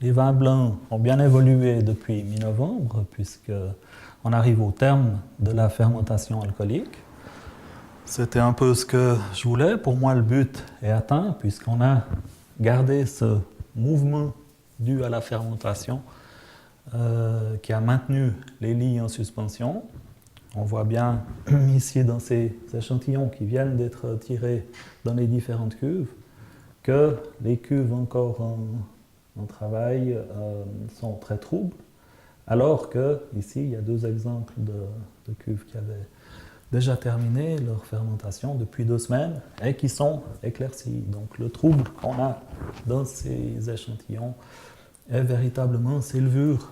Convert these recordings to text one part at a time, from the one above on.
les vins blancs ont bien évolué depuis mi-novembre, puisqu'on arrive au terme de la fermentation alcoolique. C'était un peu ce que je voulais. Pour moi, le but est atteint, puisqu'on a gardé ce mouvement dû à la fermentation qui a maintenu les lits en suspension. On voit bien ici dans ces échantillons qui viennent d'être tirés dans les différentes cuves que les cuves encore en travail sont très troubles, alors que ici il y a deux exemples de cuves qui avaient déjà terminé leur fermentation depuis 2 semaines et qui sont éclaircies. Donc le trouble qu'on a dans ces échantillons est véritablement ces levures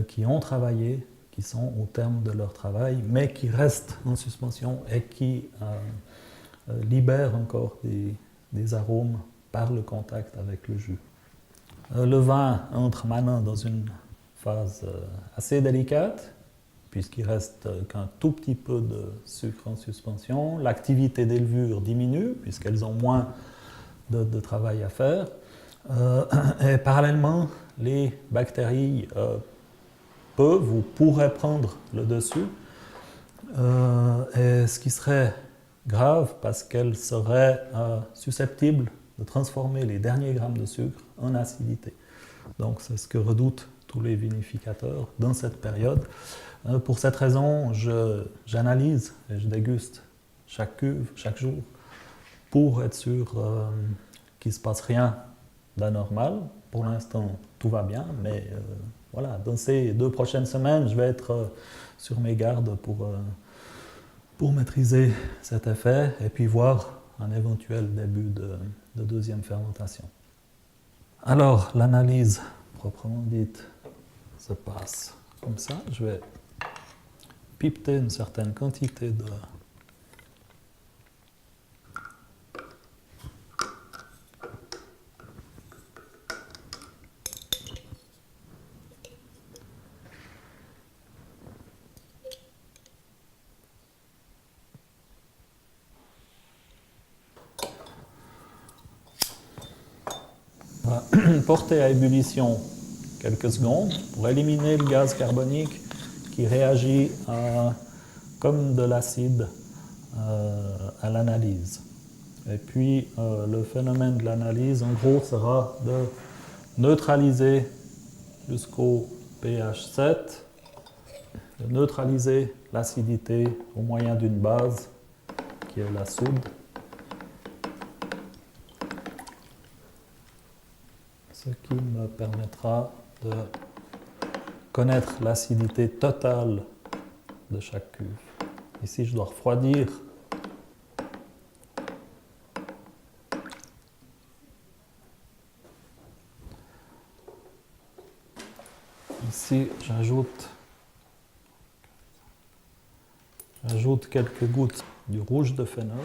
qui ont travaillé, qui sont au terme de leur travail, mais qui restent en suspension et qui libèrent encore des arômes par le contact avec le jus. Le vin entre maintenant dans une phase assez délicate, puisqu'il reste qu'un tout petit peu de sucre en suspension. L'activité des levures diminue, puisqu'elles ont moins de travail à faire. Et parallèlement, les bactéries peuvent ou pourraient prendre le dessus, et ce qui serait grave parce qu'elles seraient susceptibles de transformer les derniers grammes de sucre en acidité. Donc c'est ce que redoutent tous les vinificateurs dans cette période. Pour cette raison, j'analyse et je déguste chaque cuve, chaque jour, pour être sûr qu'il ne se passe rien d'anormal. Pour l'instant, tout va bien, mais voilà, dans ces 2 prochaines semaines, je vais être sur mes gardes pour maîtriser cet effet et puis voir un éventuel début de deuxième fermentation. Alors, l'analyse proprement dite se passe comme ça. Je vais pipeter une certaine quantité de porter à ébullition quelques secondes pour éliminer le gaz carbonique qui réagit comme de l'acide à l'analyse. Et puis le phénomène de l'analyse, en gros, sera de neutraliser jusqu'au pH 7, de neutraliser l'acidité au moyen d'une base qui est la soude. Ce qui me permettra de connaître l'acidité totale de chaque cuve. Ici, je dois refroidir ici, j'ajoute quelques gouttes du rouge de phénol.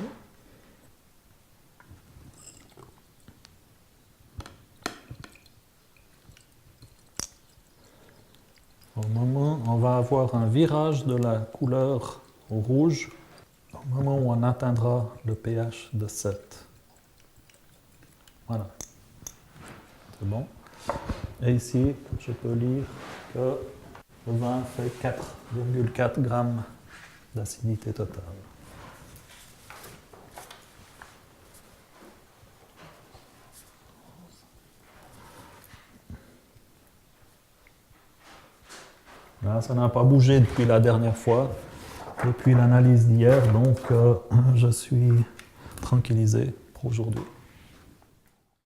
Au moment où on va avoir un virage de la couleur au rouge, au moment où on atteindra le pH de 7. Voilà. C'est bon. Et ici, je peux lire que le vin fait 4,4 grammes d'acidité totale. Là, ça n'a pas bougé depuis la dernière fois, depuis l'analyse d'hier, donc je suis tranquillisé pour aujourd'hui.